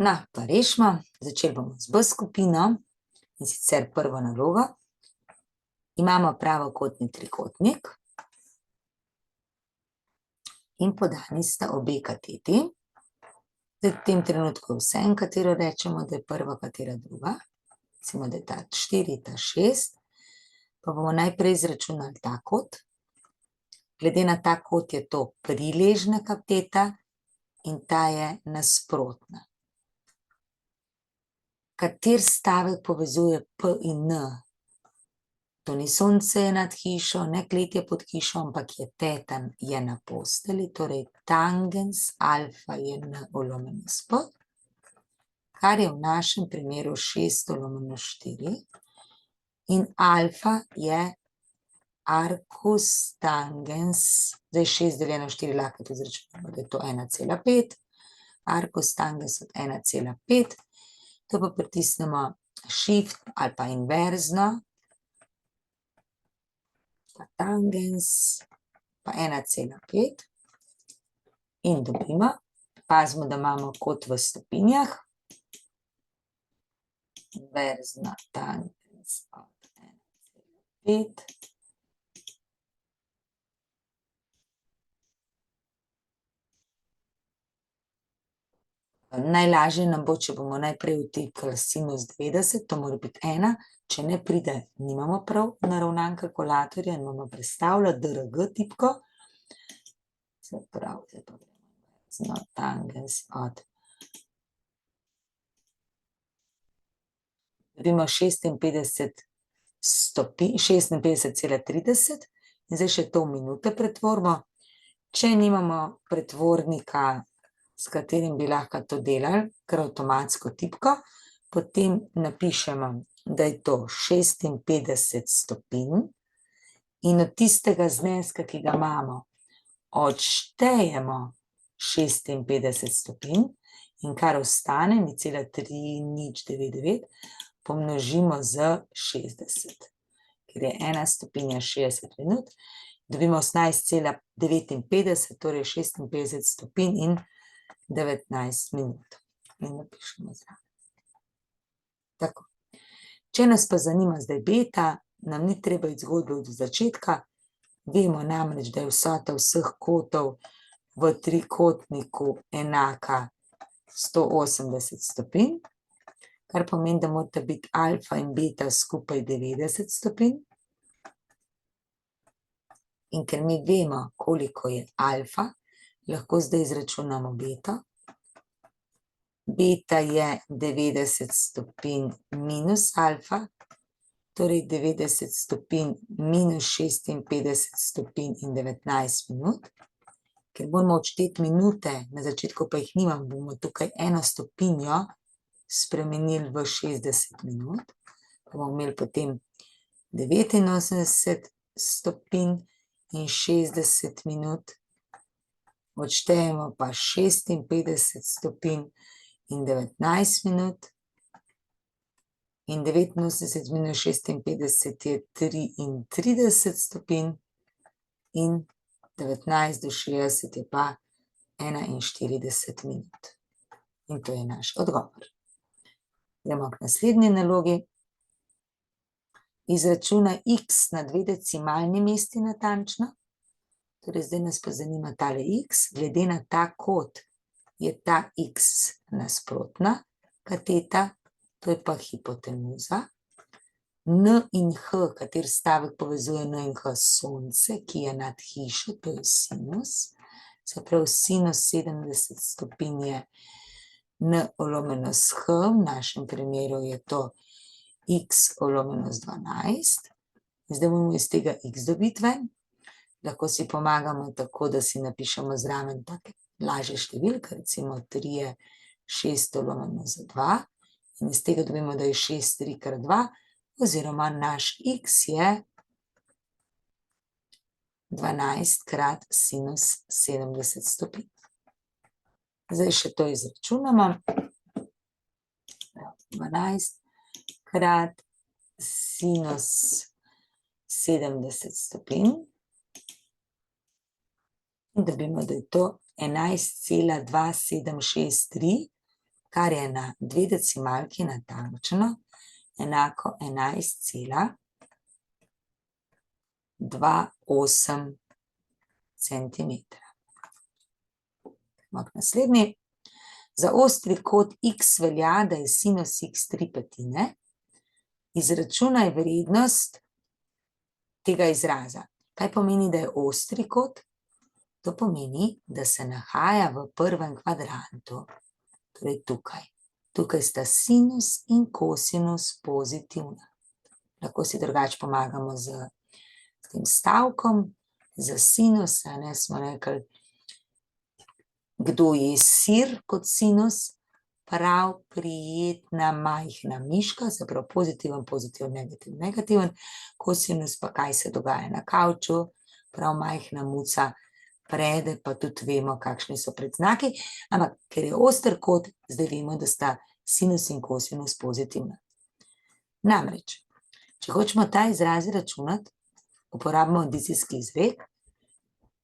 No, pa rešimo. Začeli bomo z B skupino, in sicer prvo nalogo. Imamo pravokotni trikotnik in podani sta obe kateti. Zdaj, v tem trenutku vsem, katero rečemo, da je prva, katera druga. Recimo, da je ta 4, ta 6. Pa bomo najprej izračunali ta kot. Glede na ta kot je to priležna kateta in ta je nasprotna. Kater stavek povezuje P in N? To ni sonce je nad hišo, ne klet je pod hišo, ampak je teta je na postelji, torej tangens alfa je N lomeno s P, kar je v našem primeru 6 lomeno 4. In alfa je arcus tangens, zdaj 6 deljeno 4 lahko tudi izračunamo, da je to 1,5. Arcus tangens od 1,5. To pa pritisnemo shift ali pa inverzno. Tangens pa 1,5 in dobimo, pazimo, da imamo kot v stopinjah, inverzna tangens od 1,5 Najlažje nam bo, če bomo najprej vtikali sinus 90, to mora biti 1, če ne pride, nimamo prav naravnan kalkulatorja in bomo prestavljali DRG tipko. Se pravi, zdaj pa gremo tangens od. Dobimo 56 stopinj, 56,30 in zdaj še to v minute pretvorimo. Če nimamo pretvornika, s katerim bi lahko to delali, kar avtomatsko tipko, potem napišemo, da je to 56 stopinj in od tistega zneska, ki ga imamo, odštejemo 56 stopinj in kar ostane, 0,3099, pomnožimo z 60, ker je 1 stopinja 60 minut, dobimo 18,59, torej 56 stopinj in 19 minut. In napišemo zraven. Tako. Če nas pa zanima zdaj beta, nam ni treba iti zgodbe od začetka, vemo namreč, da je vsota vseh kotov v trikotniku enaka 180 stopinj, kar pomeni, da morata biti alfa in beta skupaj 90 stopinj. In ker mi vemo, koliko je alfa, lahko zdaj izračunamo beto. Beta je 90 stopinj minus alfa, torej 90 stopinj minus 56 stopinj in 19 minut. Ker moramo odšteti minute, na začetku pa jih nimam, bomo tukaj eno stopinjo spremenili v 60 minut. Bomo imeli potem 89 stopinj in 60 minut. Odštejemo pa 56 stopinj in 19 minut. In 89 minus 56 je 33 stopinj in 19 do 60 je pa 41 minut. In to je naš odgovor. Gremo k naslednji nalogi. Izračunaj x na 2 decimalni mesti natančno. Torej, zdaj nas pa zanima tale x, glede na ta kot je ta x nasprotna kateta, to je pa hipotenuza. N in h, kater stavek povezuje N in h, sonce, ki je nad hišo, to je sinus. Se pravi, sinus 70 stopinj je N lomeno s h, v našem primeru je to x lomeno s 12. Zdaj bomo iz tega x dobiti ven. Lahko si pomagamo tako, da si napišemo zraven take lažje številke, recimo 3 je 6 lomeno z 2 in iz tega dobimo, da je 6 3 krat 2, oziroma naš x je 12 krat sinus 70 stopinj. Zdaj še to izračunamo. 12 krat sinus 70 stopinj. In dobimo, da je to 11,2763 kar je na 2 decimalki natančno, enako 11,28 centimetra. Naslednji. Za ostri kot x velja, da je sinus x 3/5. Izračunaj vrednost tega izraza. Kaj pomeni, da je ostri kot? To pomeni, da se nahaja v prvem kvadrantu. Torej tukaj. Tukaj sta sinus in kosinus pozitivna. Lahko si drugače pomagamo z tem stavkom. Za sinus, smo rekli, kdo je sir kot sinus? Prav prijetna majhna miška, se pravi pozitiven, pozitiven, negativen, negativen. Kosinus pa kaj se dogaja na kavču? Prav majhna muca prede, pa tudi vemo, kakšni so predznaki. Ampak, ker je oster kot, zdaj vemo, da sta sinus in kosinus pozitivna. Namreč, če hočemo ta izraz računati, uporabimo adicijski izrek.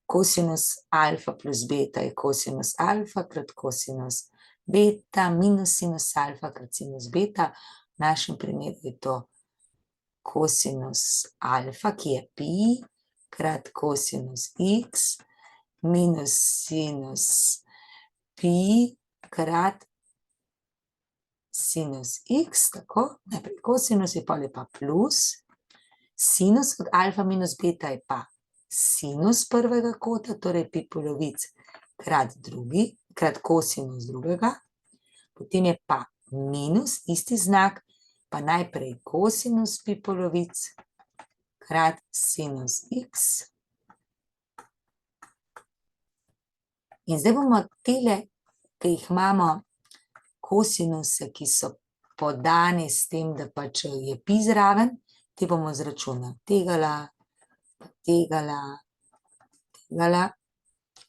Kosinus alfa plus beta je kosinus alfa krat kosinus beta minus sinus alfa krat sinus beta. V našem primeru je to kosinus alfa, ki je pi, krat kosinus x minus sinus pi krat sinus x, tako, najprej kosinus je pa plus, sinus od alfa minus beta je pa sinus prvega kota, torej pi polovic krat kosinus drugega, potem je pa minus, isti znak, pa najprej kosinus pi polovic krat sinus x. In zdaj bomo tele, ki jih imamo kosinuse, ki so podani s tem, da pač je pi zraven, te bomo izračunali. Tegala,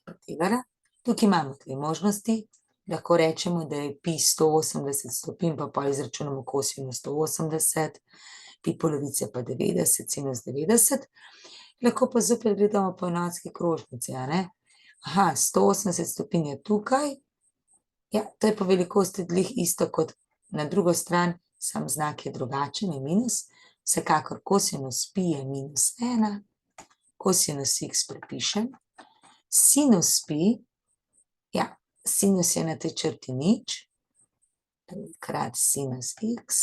pa tegala. Tukaj imamo dve možnosti. Lahko rečemo, da je pi 180 stopinj, pa pol izračunamo kosinus 180, pi polovice pa 90, sinus 90. Lahko pa zopet gledamo po enotski krožnici, Aha, 180 stopinj je tukaj. Ja, to je po velikosti glih isto kot na drugo stran, sam znak je drugačen, je minus. Vsekakor kosinus pi je minus 1, kosinus x prepišem. Sinus pi, ja, sinus je na tej črti nič, krat sinus x,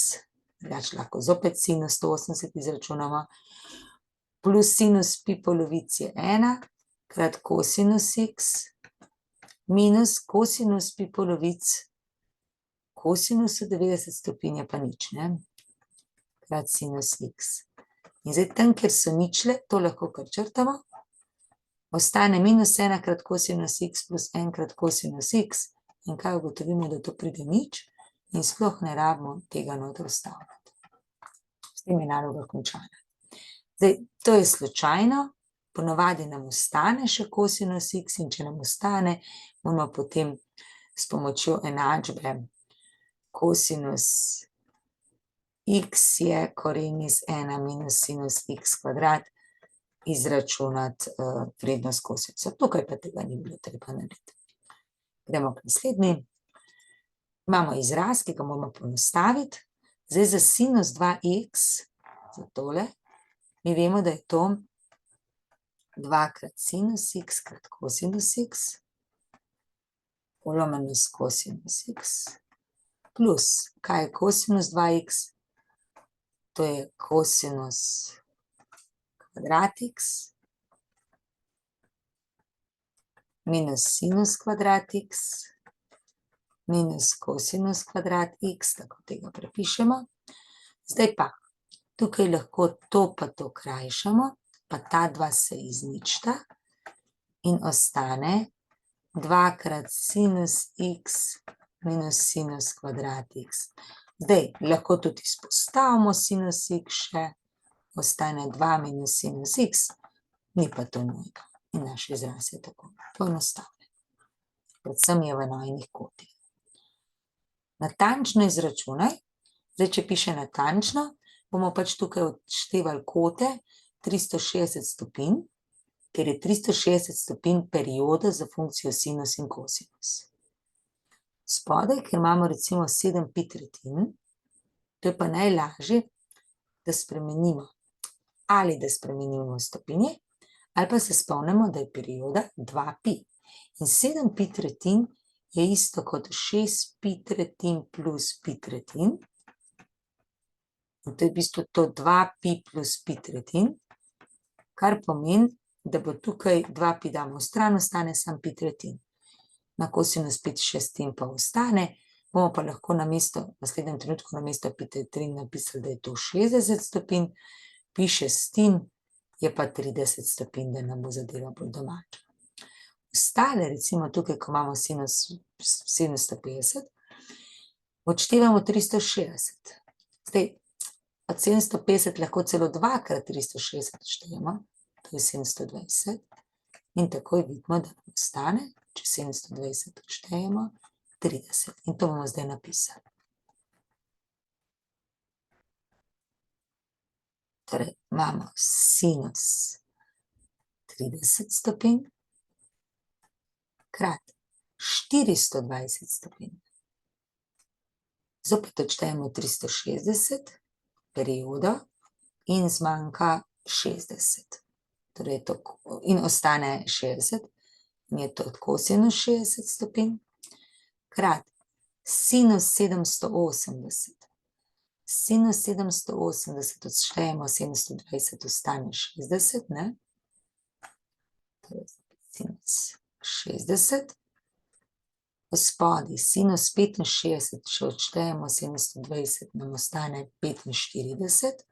drugače lahko zopet sinus 180 izračunamo, plus sinus pi polovic je 1, krat kosinus x, minus kosinus pi polovic, kosinusu 90 stopinj je pa nič, krat sinus x. In zdaj tam, kjer so ničle, to lahko kar črtamo, ostane minus 1 krat kosinus x plus 1 krat kosinus x, in kaj ugotovimo, da to pride nič, in sploh ne rabimo tega noter vstavljati. S tem je naloga končana. Zdaj, to je slučajno, ponavadi nam ostane še kosinus x, in če nam ostane, moramo potem s pomočjo enačbe kosinus x je koren iz 1 minus sinus x kvadrat izračunati vrednost kosinusa. Tukaj pa tega ni bilo treba narediti. Gremo k naslednji. Imamo izraz, ki ga moramo poenostaviti. Zdaj za sinus 2x, za tole, mi vemo, da je to 2 krat sinus x krat kosinus x, polomeno s kosinus x, plus, kaj je kosinus 2x? To je kosinus kvadrat x, minus sinus kvadrat x, minus kosinus kvadrat x, tako tega prepišemo. Zdaj pa, tukaj lahko to pa to krajšamo, pa ta dva se izničita in ostane 2 krat sinus x minus sinus kvadrat x. Zdaj, lahko tudi izpostavimo sinus x še, ostane 2 minus sinus x, ni pa to nujno. In naš izraz je tako poenostavljen. Predvsem je v enojnih kotih. Natančno izračunaj. Zdaj, če piše natančno, bomo pač tukaj odštevali kote 360 stopinj, ker je 360 stopinj perioda za funkcijo sinus in kosinus. Spodaj, ker imamo recimo 7 pi tretjin, to je pa najlažje, da spremenimo ali da spremenimo stopinje, ali pa se spomnimo, da je perioda 2 pi. In 7 pi tretjin je isto kot 6 pi tretjin plus pi tretjin. In to je v bistvu to 2 pi plus pi tretjin, kar pomeni, da bo tukaj 2 pi damo v stran, ostane samo pi tretjin. Na kosinus pi šestin pa ostane, bomo pa lahko v naslednjem trenutku namesto pi tretjin napisali, da je to 60 stopinj, pi šestin je pa 30 stopinj, da nam bo zadeva bolj domača. Ostale, recimo tukaj, ko imamo sinus 750, odštevamo 360. Zdaj, od 750 lahko celo 2x 360 odštevamo, to je 720, in takoj vidimo, da nam ostane, če 720 odštejemo, 30. In to bomo zdaj napisali. Torej, imamo sinus 30 stopinj krat 420 stopinj. Zopet odštejemo 360 periodo in zmanjka 60. Torej, in ostane 60, in je to kosinus 60 stopinj, krat sinus 780. Sinus 780 odštejemo 720, ostane 60, ne? Torej, sinus 60. Spodaj sinus 65, če odštejemo 720, nam ostane 45.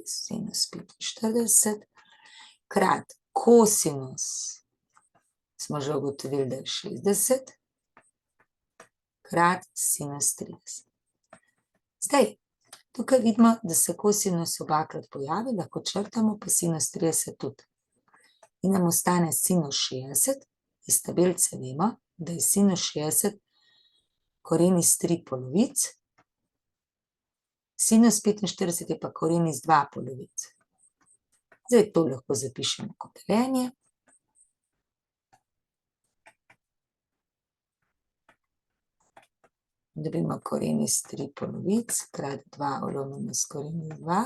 Sinus 45, krat kosinus, smo že ugotovili, da je 60, krat sinus 30. Zdaj, tukaj vidimo, da se kosinus obakrat pojavi, lahko črtamo pa sinus 30 tudi. In nam ostane sinus 60, iz tabelce vemo, da je sinus 60 koren iz 3 polovic, sinus 45 je pa koren iz 2 polovic. Zdaj to lahko zapišemo kot deljenje. Dobimo koren iz 3 polovic, krat 2 lomljeno s koren iz 2,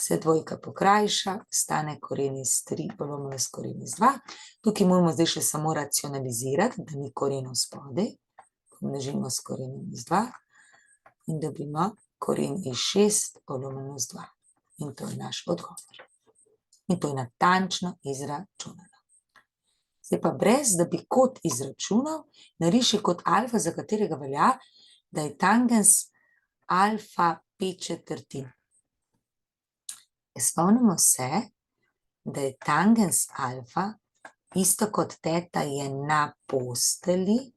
se dvojka pokrajša, ostane koren iz 3 lomljeno s koren iz 2. Tukaj moramo zdaj še samo racionalizirati, da ni korenov spodaj, pomnožimo s korenom iz 2 in dobimo koren iz 6 lomljeno z 2. In to je naš odgovor. In to je natančno izračunano. Zdaj pa brez, da bi kot izračunal, nariši kot alfa, za katerega velja, da je tangens alfa 5/4. Spomnimo se, da je tangens alfa isto kot teta je na postelji,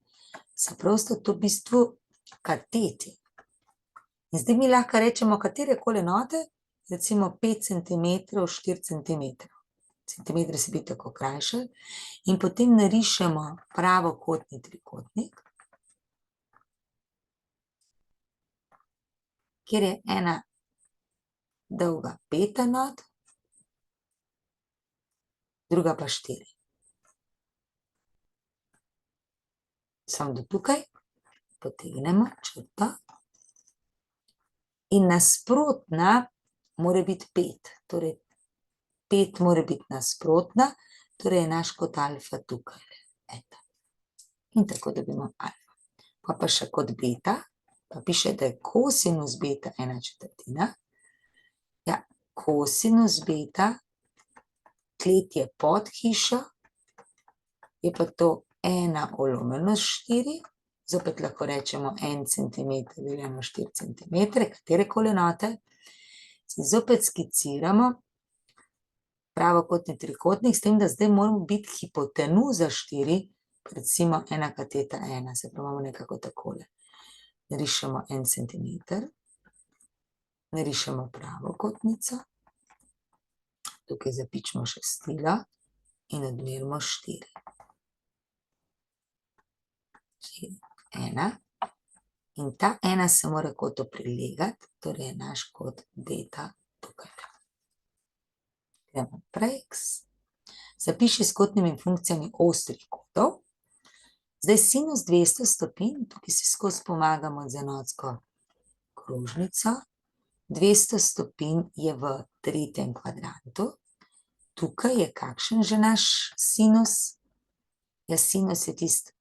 se prosto to v bistvu kateti. In zdaj mi lahko rečemo katerekoli enote, recimo 5 cm, 4 cm. Centimetri se bi tako krajšali in potem narišemo pravokotni trikotnik, kjer je ena dolga 5 enot, druga pa 4. Samo do tukaj potegnemo črto in nasprotna mora biti 5, torej 5 mora biti nasprotna, torej je naš kot alfa tukaj. Eto. In tako dobimo alfa. Pa še kot beta, pa piše, da je kosinus beta 1/4. Ja, kosinus beta, klet je pod hišo, je pa to 1 lomljeno s 4, zopet lahko rečemo 1 cm deljeno 4 cm, katerekoli enote, zopet skiciramo pravokotni trikotnik, s tem, da zdaj moramo biti hipotenuza 4, recimo 1 kateta 1, se pravi imamo nekako takole. Narišemo 1 cm, narišemo pravokotnico, tukaj zapičimo še stilo in odmerimo 4. 1. In ta 1 se mora kotu prilegati, torej je naš kot beta tukaj. Gremo naprej. Zapiši s kotnimi funkcijami ostrih kotov. Zdaj sinus 200 stopinj, tukaj si skozi pomagamo z enotsko krožnico. 200 stopinj je v tretjem kvadrantu. Tukaj je kakšen že naš sinus? Ja, sinus je tisti,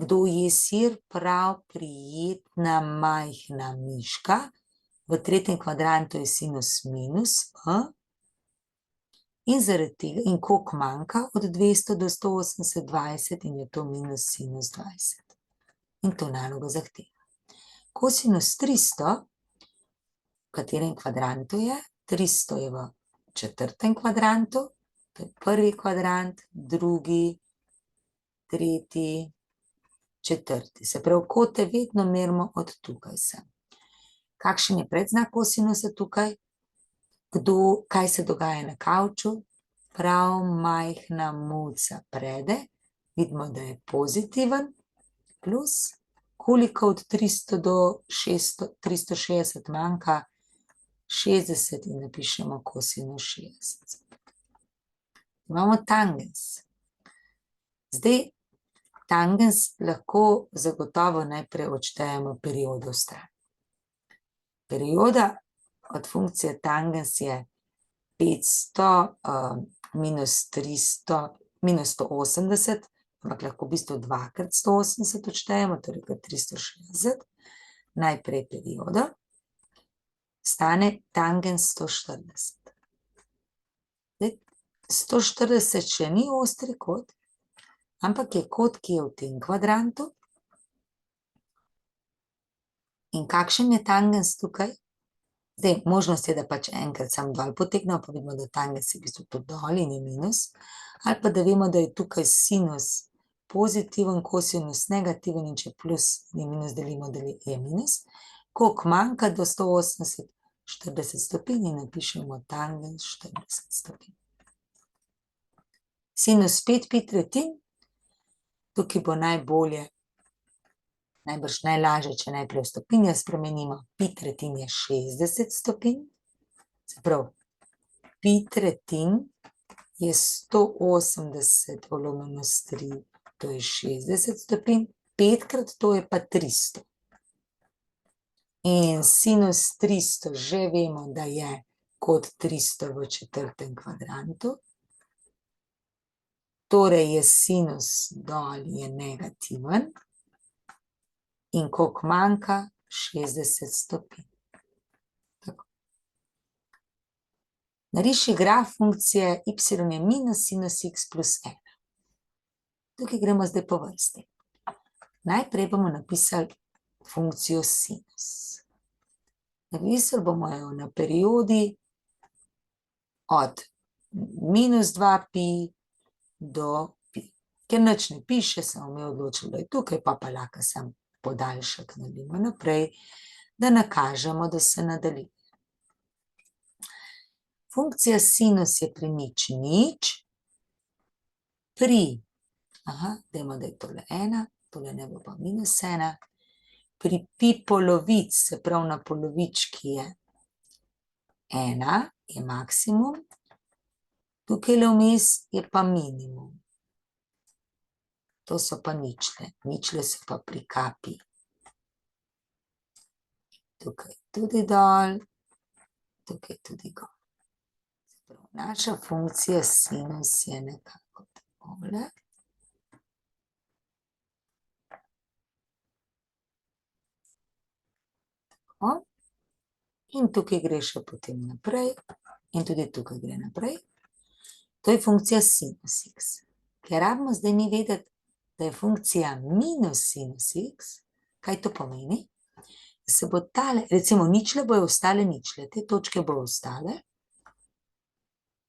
kdo je sir, prav prijetna majhna miška. V tretjem kvadrantu je sinus minus p. In zaradi tega, in koliko manjka od 200 do 180, 20 in je to minus sinus 20. In to naloga zahteva. Kosinus 300, v katerem kvadrantu je? 300 je v četrtem kvadrantu, to je prvi kvadrant, drugi, tretji, četrti. Se pravi, kote vedno merimo od tukaj sem. Kakšen je predznak kosinusa tukaj? Kaj se dogaja na kavču? Prav majhna muca prede. Vidimo, da je pozitiven. Plus, koliko od 300 do 360 manjka? 60 in napišemo kosinus 60. Imamo tangens. Zdaj, tangens lahko zagotovo najprej odštejemo periodo stran. Perioda od funkcije tangens je 500 minus 300 minus 180, ampak lahko v bistvu dvakrat 180 odštejemo, torej 360. Najprej periodo. Stane tangens 140. 140 še ni ostri kot, ampak je kot, ki je v tem kvadrantu. In kakšen je tangens tukaj? Zdaj, možnost je, da pač enkrat sam dol potegnemo, pa vidimo, da tangens je v bistvu to dol in je minus. Ali pa da vemo, da je tukaj sinus pozitiven, kosinus negativen in če plus in minus delimo, da je minus. Koliko manjka do 180? 40 stopinj in napišemo tangens 40 stopinj. Sinus 5 pi tretjin, tukaj bo najbolje, najbrž najlažje, če najprej v stopinje spremenimo. Pi tretjin je 60 stopinj, se pravi, pi tretjin je 180 volumeno s 3, to je 60 stopinj, 5krat to je pa 300. In sinus 300 že vemo, da je kot 300 v četrtem kvadrantu. Torej je sinus dol je negativen. In koliko manjka? 60 stopinj. Tako. Nariši graf funkcije y je minus sinus x plus 1. Tukaj gremo zdaj po vrsti. Najprej bomo napisali funkcijo sinus. Napisali bomo jo na periodi od minus 2 pi do pi. Ker nič ne piše, sem mi odločila, da je tukaj, pa lahko sam podaljšek naredimo naprej, da nakažemo, da se nadaljuje. Funkcija sinus je pri nič nič, pri, dajmo, da je tole 1, tole ne bo pa minus 1, pri pi polovic, se pravi na polovički je 1, je maksimum, tukaj vmes je pa minimum. To so pa ničle, ničle so pa pri kapi. Tukaj tudi dol, tukaj tudi gor. Naša funkcija sinus je nekako takole. Tako. In tukaj gre še potem naprej, in tudi tukaj gre naprej. To je funkcija sinus x. Ker rabimo zdaj mi vedeti, da je funkcija minus sinus x, kaj to pomeni? Se bo tale, recimo ničle bojo ostale ničle, te točke bojo ostale,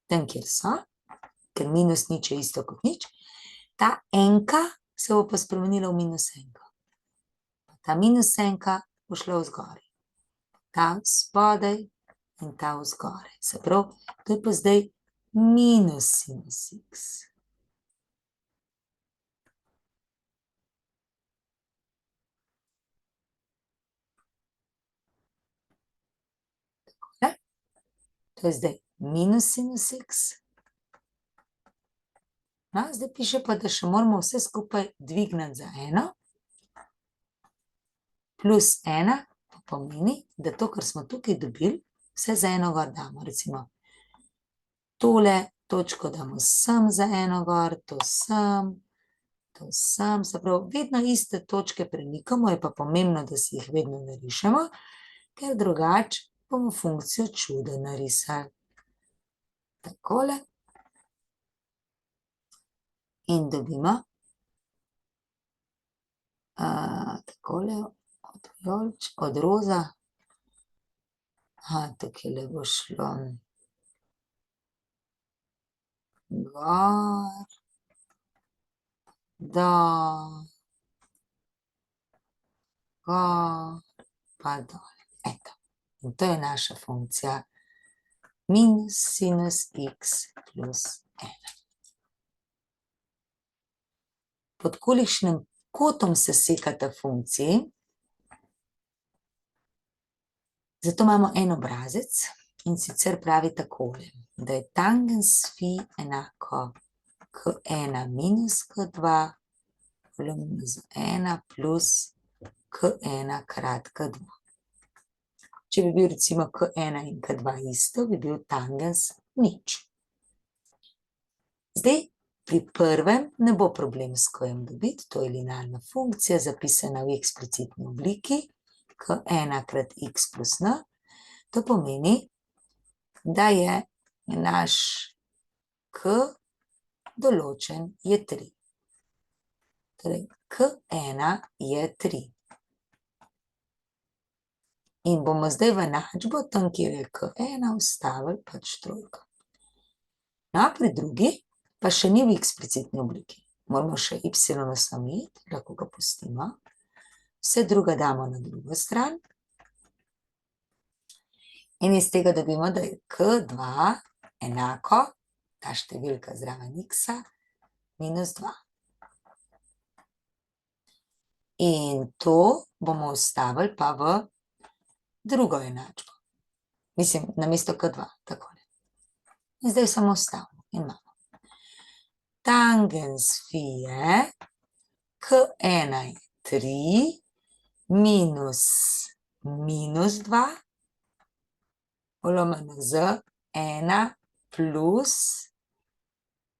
tam kjer so, ker minus nič je isto kot nič, ta enka se bo pa spremenila v minus enko. Ta minus enka bo šla vzgor. Ta spodaj in ta vzgor. Se pravi, to je pa zdaj minus sinus x. To je zdaj minus sinus x, No, zdaj piše pa, da še moramo vse skupaj dvigniti za 1. Plus 1 pa pomeni, da to, kar smo tukaj dobili, vse za 1 gor damo. Recimo, tole točko damo sem za 1 gor, to sem, se pravi, vedno iste točke premikamo, je pa pomembno, da si jih vedno narišemo, ker drugače bomo funkcijo čuda narisali. Takole. In dobimo takole od roza. Tukaj bo šlo gor, dol, gor, pa dol. Eto. In to je naša funkcija minus sinus x plus 1. Pod kolikšnim kotom se sekata funkciji? Zato imamo en obrazec in sicer pravi takole, da je tangens fi enako k1 minus k2 volumno z 1 plus k1 krat k2. Če bi bil recimo k1 in k2 isto, bi bil tangens nič. Zdaj, pri prvem ne bo problemsko jim dobiti, to je linearna funkcija, zapisana v eksplicitni obliki, k1 krat x plus n, to pomeni, da je naš k določen je 3. Torej, k1 je 3. In bomo zdaj v enačbo, tam, kjer je k1, vstavili pač trojko. No, pri drugi pa še ni v eksplicitni obliki. Moramo še y osamiti, lahko ga pustimo. Vse druga damo na drugo stran. In iz tega dobimo, da je k2 enako, ta številka zraven x-a, minus 2. In to bomo vstavili pa v drugo enačbo. Mislim, namesto k2, takole. In zdaj samo vstavimo in imamo. Tangens fi je k1 je 3 minus 2 volumno z 1 plus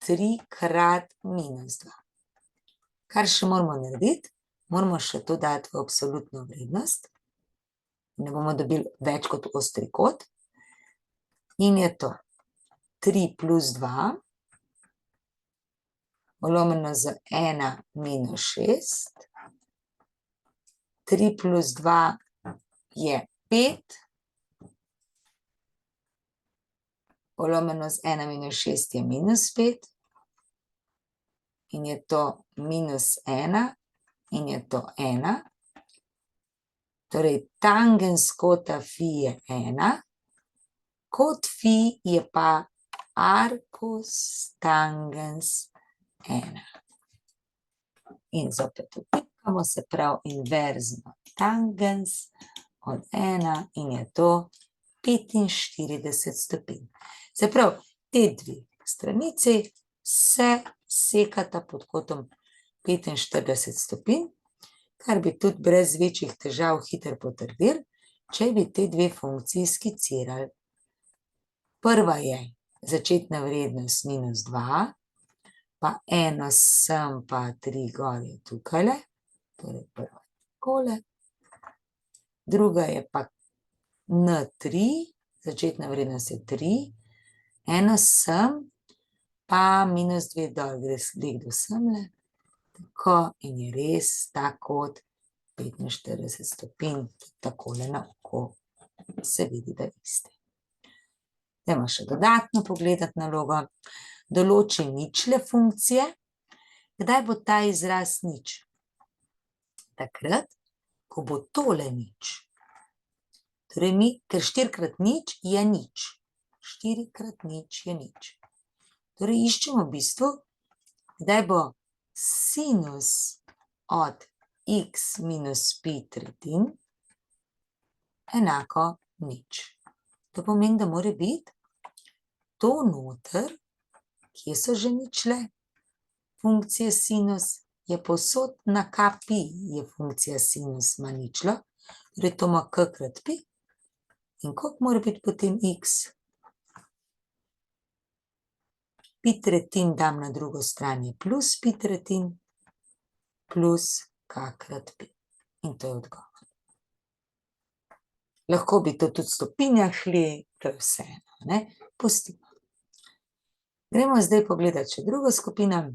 3 krat minus 2. Kar še moramo narediti, moramo še to dati v absolutno vrednost. Ne bomo dobili več kot ostri kot. In je to 3 plus 2 volumno z 1 minus 6. 3 plus 2 je 5. Volumno z 1 minus 6 je minus 5. In je to minus 1 in je to 1. Torej, tangens kota fi je 1. Kot fi je pa arcus tangens 1. In zopet upikamo, se pravi inverzno tangens od 1 in je to 45 stopinj. Se pravi, te dve stranici se sekata pod kotom 45 stopinj, kar bi tudi brez večjih težav hitro potrdili, če bi te dve funkciji skicirali. Prva je začetna vrednost minus 2, pa 1 sem, pa 3 gor je tukajle, torej prva je takole. Druga je pa n3, začetna vrednost je 3, 1 sem, pa minus 2 dol, gre do semle, tako in je res ta kot 45 stopinj, takole na oko se vidi, da je isti. Dajmo še dodatno pogledati nalogo. Določi ničle funkcije. Kdaj bo ta izraz nič? Takrat, ko bo tole nič. Torej, ker 4 krat nič je nič. 4 krat nič je nič. Torej, iščemo v bistvu, kdaj bo sinus od x minus pi tretjin enako nič. To pomeni, da mora biti to noter, kje so že ničle? funkcije sinus je povsod na k pi je funkcija sinus ima ničlo, torej to ima k krat pi. In koliko mora biti potem x? Pi tretjin dam na drugo stran je plus pi tretjin plus k krat pi. In to je odgovor. Lahko bi to tudi v stopinjah šli, to je vseeno, ne? Pustimo. Gremo zdaj pogledati še drugo skupino.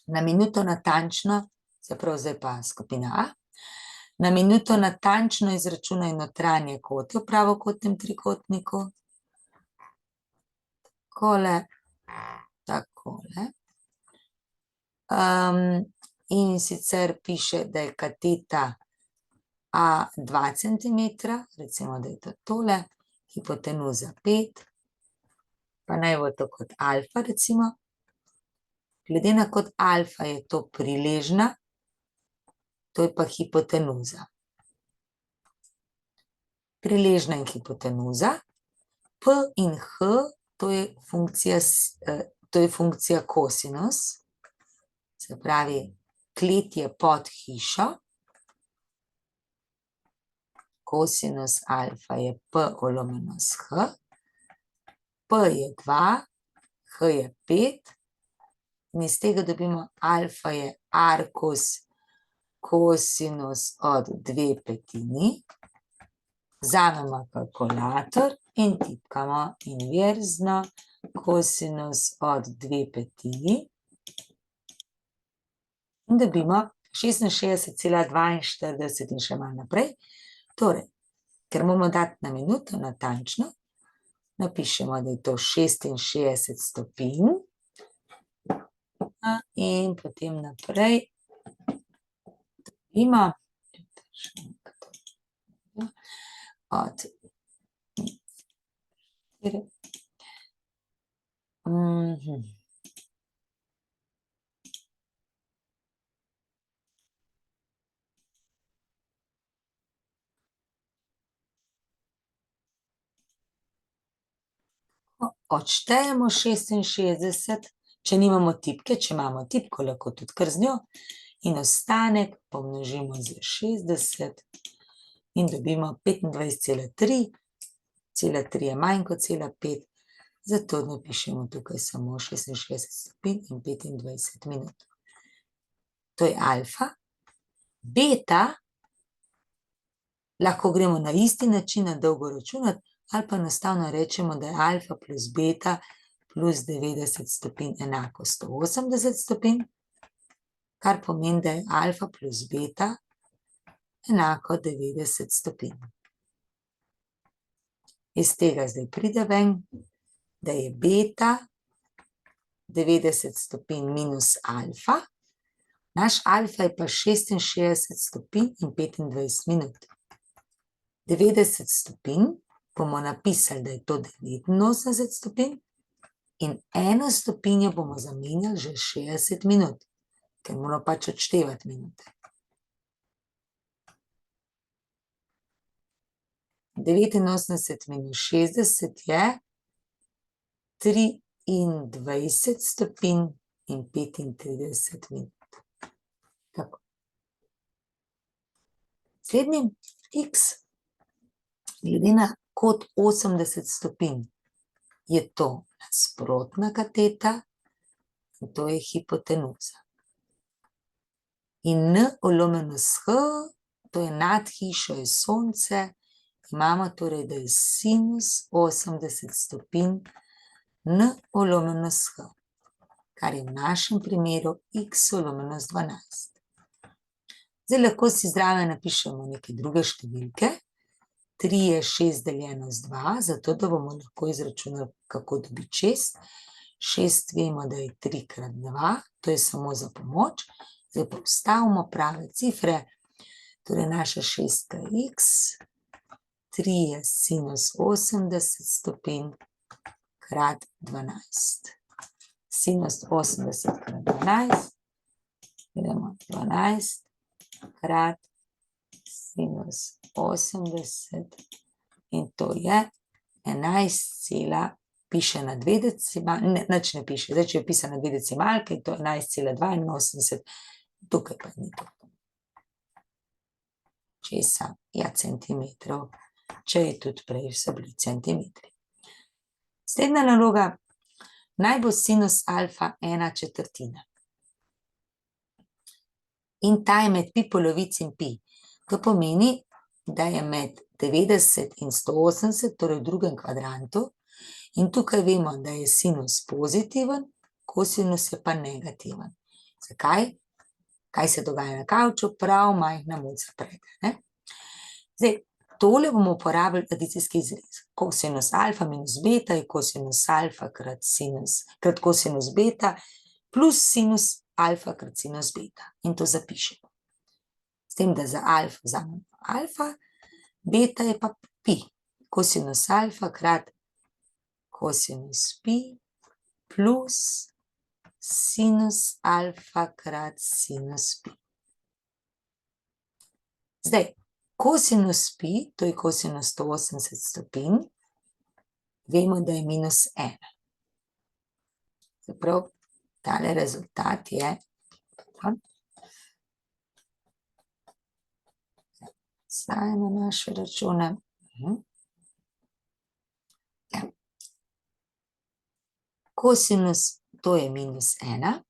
Na minuto natančno, se pravi zdaj pa skupina A, na minuto natančno izračunaj notranje kote v pravokotnem trikotniku. Takole. In sicer piše, da je kateta A 2 centimetra, recimo, da je to tole, hipotenuza 5, pa naj bo to kot alfa, recimo. Glede na kot alfa je to priležna, to je pa hipotenuza. Priležna in hipotenuza, P in H, to je funkcija kosinus, se pravi, klet je pod hišo, kosinus alfa je P olomljeno s H, P je 2, H je 5, in iz tega dobimo alfa je arkus kosinus od 2/5. Vzamemo kalkulator in tipkamo inverzno kosinus od 2/5 in dobimo 66,42 in še malo naprej. Torej, ker moramo dati na minuto natančno, napišemo, da je to 66 stopinj in potem naprej dobimo od odštejemo 66, če nimamo tipke, če imamo tipko, lahko tudi kar z njo, in ostanek pomnožimo z 60 in dobimo 25,3, cela 3 je manj kot cela 5, zato napišemo tukaj samo 66 stopinj in 25 minut. To je alfa. Beta, lahko gremo na isti način na dolgo računati, ali pa enostavno rečemo, da je alfa plus beta plus 90 stopinj enako 180 stopinj, kar pomeni, da je alfa plus beta enako 90 stopinj. Iz tega zdaj pride ven, da je beta 90 stopinj minus alfa, naš alfa je pa 66 stopinj in 25 minut. 90 stopinj bomo napisali, da je to 89 stopinj in eno stopinjo bomo zamenjali že 60 minut, ker moramo pač odštevati minute. 89 minus 60 je 23 stopinj in 35 minut. Tako. Slednji x, glede na kot 80 stopinj, je to nasprotna kateta in to je hipotenuza. In n olomljeno s h, to je nad hišo je sonce, imamo torej, da je sinus 80 stopinj n olomljeno s h, kar je v našem primeru x olomljeno s 12. Zdaj lahko si zraven napišemo neke druge številke. 3 je 6 deljeno z 2, zato da bomo lahko izračunali, kako dobiti 6. 6 vemo, da je 3 krat 2, to je samo za pomoč. Zdaj pa vstavimo prave cifre, torej naša šestka je x, 3 je sinus 80 stopinj krat 12. Sinus 80 krat 12, gremo 12 krat sinus 80 in to je 11,5. piše na 2 decimalke, nič ne piše, zdaj, če je pisano na 2 decimalke, je to 11,82, tukaj pa ni to. Česa? Ja, centimetrov, če je tudi prej so bili centimetri. Naslednja naloga, naj bo sinus alfa 1/4. In ta je med pi polovic in pi. To pomeni, da je med 90 in 180, torej v drugem kvadrantu, in tukaj vemo, da je sinus pozitiven, kosinus je pa negativen. Zakaj? Kaj se dogaja na kavču? Prav majhna muca prede, ne? Zdaj, tole bomo uporabili adicijski izraz. Kosinus alfa minus beta je kosinus alfa krat kosinus beta plus sinus alfa krat sinus beta. In to zapišemo. S tem, da za alfa vzamemo alfa, beta je pa pi. Kosinus alfa krat kosinus pi plus sinus alfa krat sinus pi. Zdaj, kosinus pi, to je kosinus 180 stopinj, vemo, da je minus 1. Zaprav, tale rezultat je, zdaj na naše račune. Ja. Kosinus, to je minus 1,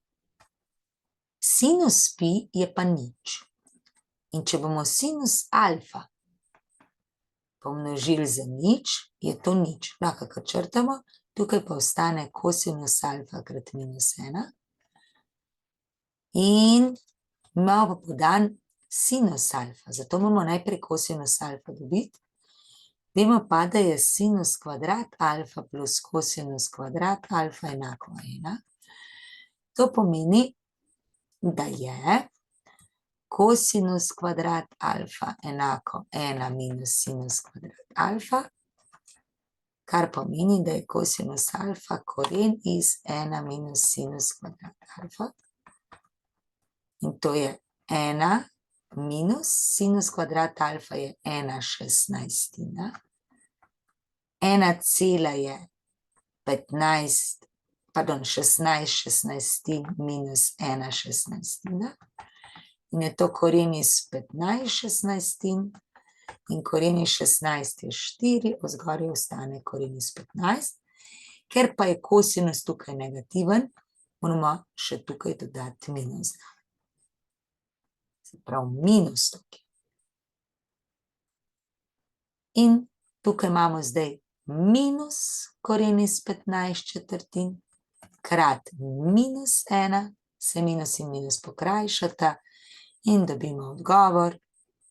sinus pi je pa nič. In če bomo sinus alfa pomnožili za nič, je to nič. Lahko kar črtamo, tukaj pa ostane kosinus alfa krat minus 1. In imamo podan sinus alfa, zato moramo najprej kosinus alfa dobiti. Vemo pa, da je sinus kvadrat alfa plus kosinus kvadrat alfa enako 1. To pomeni, da je kosinus kvadrat alfa enako 1 minus sinus kvadrat alfa, kar pomeni, da je kosinus alfa koren iz 1 minus sinus kvadrat alfa. In to je 1 minus sinus kvadrat alfa je 1/16. 1 cela je 16/16 minus 1/16. In je to koren iz 15/16 in koren iz 16 je 4, zgoraj ostane koren iz 15. Ker pa je kosinus tukaj negativen, moramo še tukaj dodati minus. Se pravi minus tukaj. In tukaj imamo zdaj minus koren iz 15/4 krat minus 1, se minus in minus pokrajšata in dobimo odgovor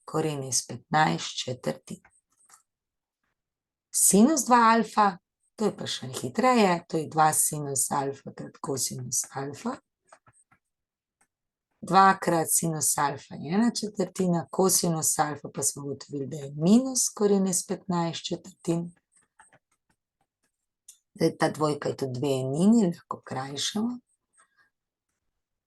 koren iz 15/4. Sinus 2 alfa, to je pa še hitreje, to je 2 sinus alfa krat kosinus alfa. 2 krat sinus alfa je 1/4, kosinus alfa pa smo ugotovili, da je minus koren iz 15/4. Zdaj ta dvojka je tudi 2 enini, lahko krajšamo.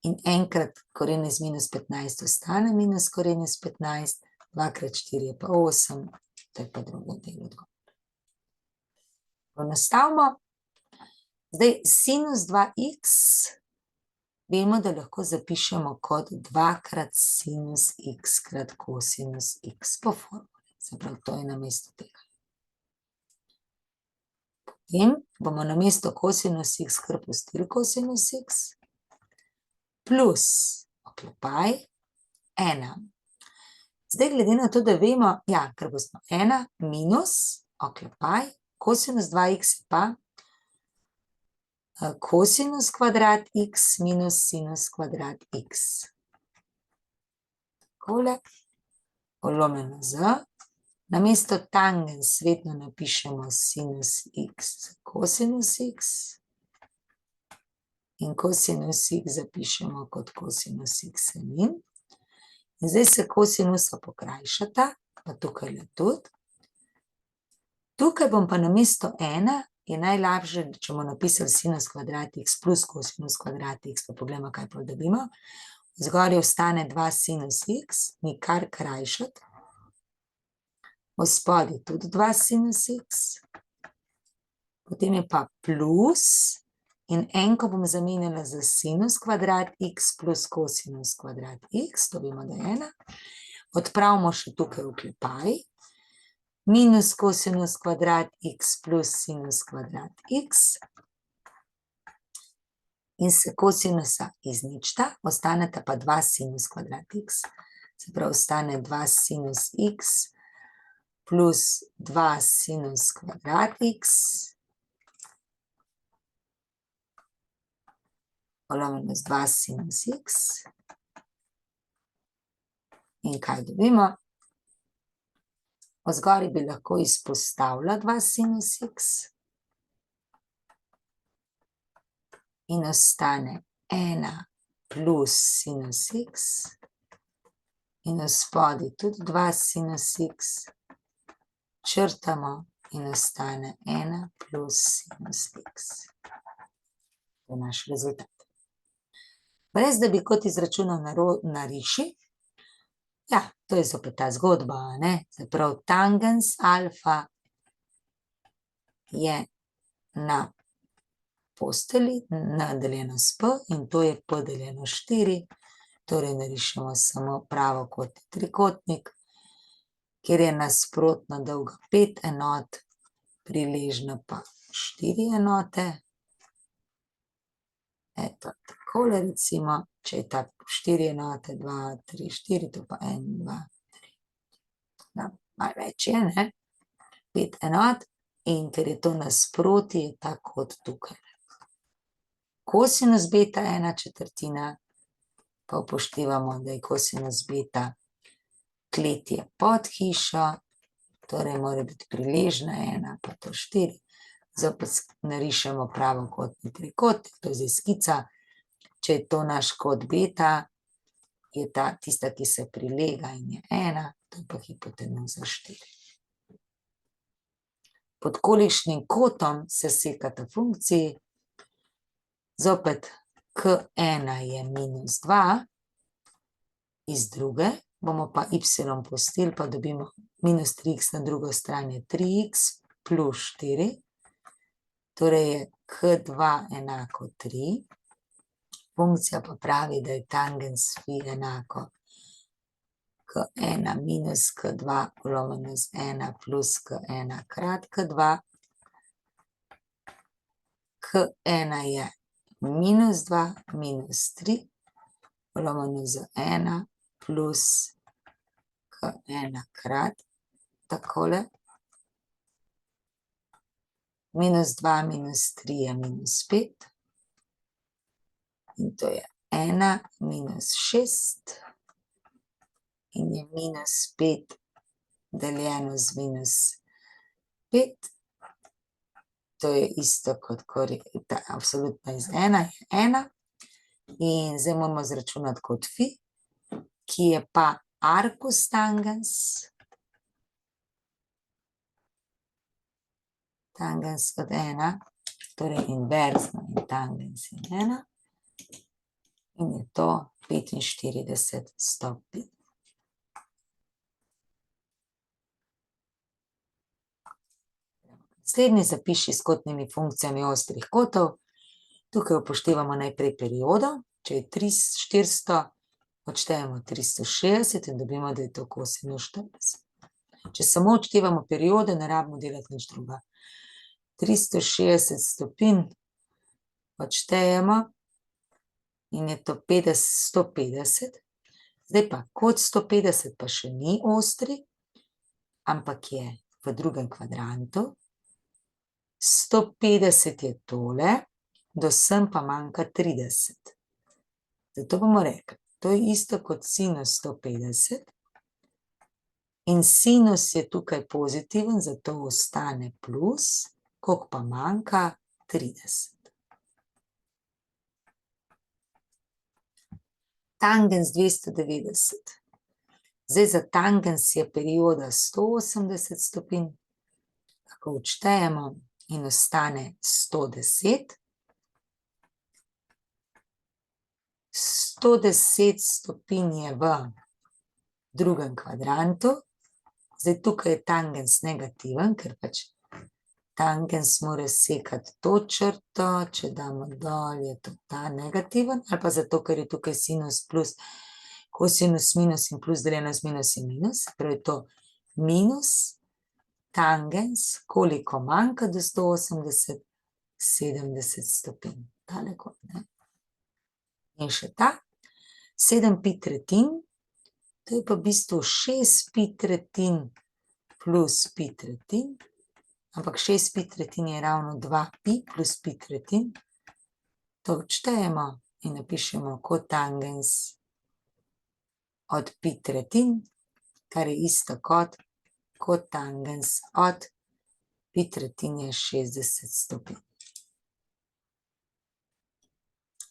In enkrat koren iz minus 15 ostane minus koren iz 15, 2 krat 4 je pa 8, to je pa drugi del odgovora. Poenostavimo. Zdaj sinus 2x vemo, da lahko zapišemo kot 2 krat sinus x krat kosinus x po formuli. Se pravi, to je namesto tega. Potem bomo namesto kosinus x kar pustili kosinus x plus oklepaj 1. Zdaj glede na to, da vemo, ja, ker bomo 1 minus oklepaj, kosinus 2x je pa kosinus kvadrat x minus sinus kvadrat x. Takole, polomljeno z, namesto tangens vedno napišemo sinus x, kosinus x, in kosinus x zapišemo kot kosinus x enin. In zdaj se kosinusa pokrajšata, pa tukaj tudi. Tukaj bom pa namesto 1, je najlažje, če bomo napisali sinus kvadrat x plus kosinus kvadrat x, pa pogledamo, kaj pol dobimo. Zgoraj ostane 2 sinus x, nikar krajšati. V spodaj tudi 2 sinus x, potem je pa plus in enko bom zamenjala za sinus kvadrat x plus kosinus kvadrat x, to vemo, da je 1. Odpravimo še tukaj oklepaj. Minus kosinus kvadrat x plus sinus kvadrat x. In se kosinusa izničita, ostaneta pa 2 sinus kvadrat x. Se pravi, ostane 2 sinus x plus 2 sinus kvadrat x. Minus 2 sinus x. In kaj dobimo? Zgori bi lahko izpostavila 2 sinus x. In ostane 1 plus sinus x. In v spodaj tudi 2 sinus x. Črtamo in ostane 1 plus sinus x. To je naš rezultat. Brez da bi kot izračunal nariši, ja, to je zopet ta zgodba, ne? Se pravi, tangens alfa je na posteli, deljeno s p, in to je p deljeno 4, torej narišemo samo pravokotni trikotnik, kjer je nasprotna dolga 5 enot, priležna pa 4 enote. Eto, takole recimo, če je ta 4 enote, 2, 3, 4, to pa 1, 2, 3. Malo več je, ne? 5 enot, in ker je to nasproti, je ta kot tukaj. Kosinus beta 1/4, pa upoštevamo, da je kosinus beta kletje pod hišo, torej mora biti priležna 1, pa to 4. Zopet narišemo pravokotni trikotnik, to je zdaj skica. Če je to naš kot beta, je ta tista, ki se prilega in je 1, to je pa hipotenuza 4. Pod kolikšnim kotom se sekata funkciji? Zopet k1 je minus 2, iz druge bomo pa y pustili, pa dobimo minus 3x na drugo stran je 3x plus 4, torej je k2 enako 3. Funkcija pa pravi, da je tangens phi enako k1 minus k2 minus 1 plus k1 krat k2. K1 je minus 2 minus 3 minus 1 plus k1 krat takole. Minus 2 minus 3 je minus 5. In to je 1 minus 6. In je minus 5 deljeno z minus 5. To je isto kot absolutno iz 1 je 1. In zdaj moramo izračunati kot phi, ki je pa arcus tangens. Tangens od 1, torej inverzno in tangens je 1. In je to 45 stopinj. Naslednji zapiši s kotnimi funkcijami ostrih kotov. Tukaj upoštevamo najprej periodo. Če je 400, odštejemo 360 in dobimo, da je to kosinus 40. Če samo odštevamo periode, ne rabimo delati nič druga. 360 stopinj odštejemo in je to 150. Zdaj pa kot 150 pa še ni ostri, ampak je v drugem kvadrantu. 150 je tole, do sem pa manjka 30. Zato bomo rekli, to je isto kot sinus 150 in sinus je tukaj pozitiven, zato ostane plus, koliko pa manjka 30. Tangens 290. Zdaj za tangens je perioda 180 stopinj, tako odštejemo in ostane 110. 110 stopinj je v drugem kvadrantu. Zdaj tukaj je tangens negativen, ker pač tangens mora sekati to črto, če damo dol, je to ta negativen, ali pa zato, ker je tukaj sinus plus, kosinus minus in plus deljeno z minus je minus, pravi to minus tangens, koliko manjka do 180, 70 stopinj. Tale kot, ne. In še ta, 7 pi tretjin, to je pa v bistvu 6 pi tretjin plus pi tretjin, ampak 6 pi tretjin je ravno 2 pi plus pi tretjin. To odštejemo in napišemo kotangens od pi tretjin, kar je isto kot kotangens od pi tretjin je 60 stopinj.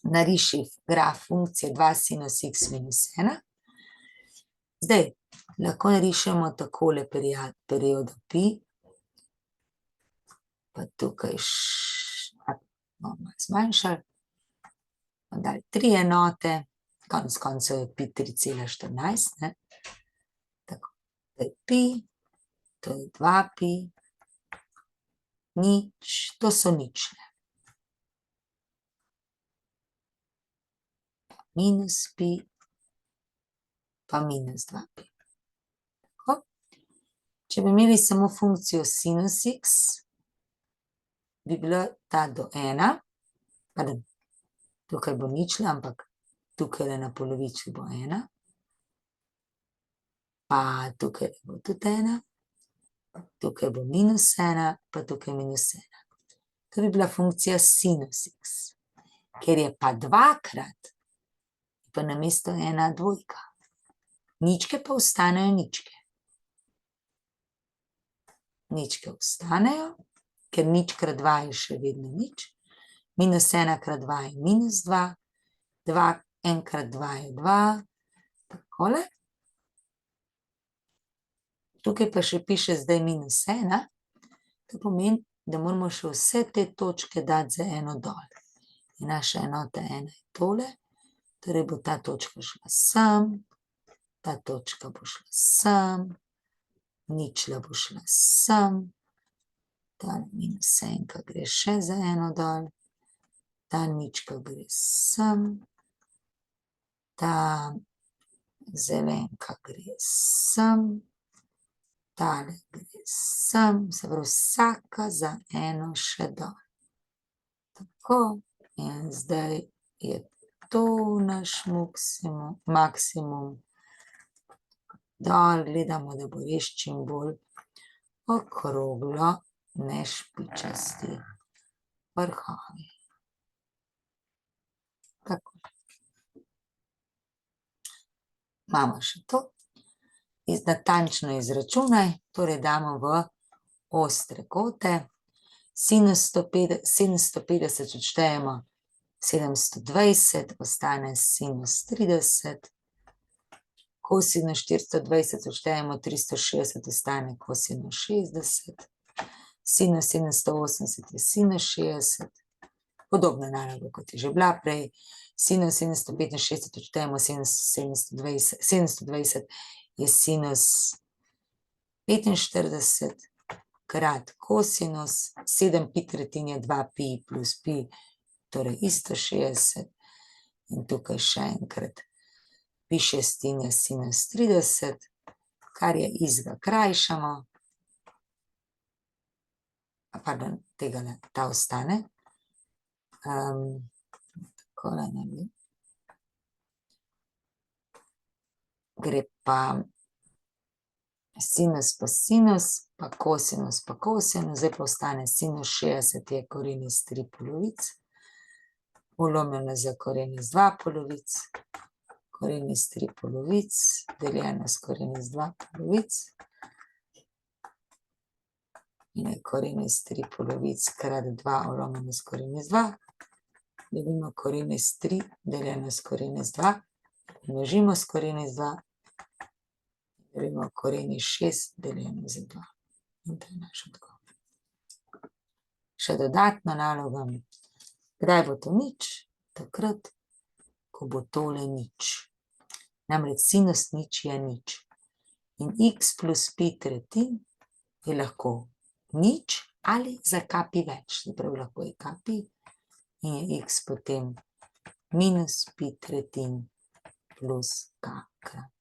Nariši graf funkcije 2 sinus x minus 1. Zdaj, lahko narišemo takole periodo pi, pa tukaj bomo malo zmanjšali, bomo dali 3 enote, konec koncev je pi 3,14, ne. Tako, to je pi, to je 2 pi, nič, to so ničle. Minus pi, pa minus 2 pi. Tako. Če bi imeli samo funkcijo sinus x, bi bila ta do 1, pardon, tukaj bo ničla, ampak tukaj na polovici bo 1, pa tukaj bo tudi 1, tukaj bo minus 1, pa tukaj minus 1. To bi bila funkcija sinus x, ker je pa dvakrat, pa namesto 1 dvojka. Ničke pa ostanejo ničke. Ničke ostanejo, ker nič krat 2 je še vedno nič. Minus 1 krat 2 je minus 2, 1 krat 2 je 2, takole. Tukaj pa še piše zdaj minus 1, to pomeni, da moramo še vse te točke dati za eno dol. In naša enota 1 je tole, torej bo ta točka šla sem, ta točka bo šla sem, ničla bo šla sem, ta minus 1 gre še za eno dol, ta nička gre sem, ta zelenka gre sem, tale gre sem, se pravi vsaka za eno še dol. Tako, in zdaj je to naš maksimum. Dol gledamo, da bo res čim bolj okroglo, ne špičasti vrhovi. Tako. Imamo še to. Natančno izračunaj, torej damo v ostre kote. Sinus 750 odštejemo 720, ostane sinus 30. Kosinus 420 odštejemo 360, ostane kosinus 60. Sinus 780 je sinus 60. Podobna naloga, kot je že bila prej. Sinus 765 odštejemo 720 je sinus 45 krat kosinus, 7 pi tretjin je 2 pi plus pi, torej isto 60. In tukaj še enkrat pi šestin je sinus 30, kar je izga krajšamo. Pardon, tega ne, ta ostane. Takole naredim. Gre pa sinus pa sinus, pa kosinus, zdaj pa ostane sinus 60 je koren iz 3 polovic, ulomljeno za koren iz 2 polovic, koren iz 3 polovic, deljeno s koren iz 2 polovic, in je koren iz 3 polovic krat 2 ulomljeno s koren iz 2, dobimo koren iz 3 deljeno s koren iz 2, množimo s koren iz 2, dobimo koren iz 6 deljeno z 2. In to je naš odgovor. Še dodatno nalogo, kdaj bo to nič? Takrat, ko bo tole nič. Namreč sinus nič je nič. In x plus pi tretjin je lahko nič ali za k pi več, se pravi, lahko je k pi in je x potem minus pi tretjin plus k krat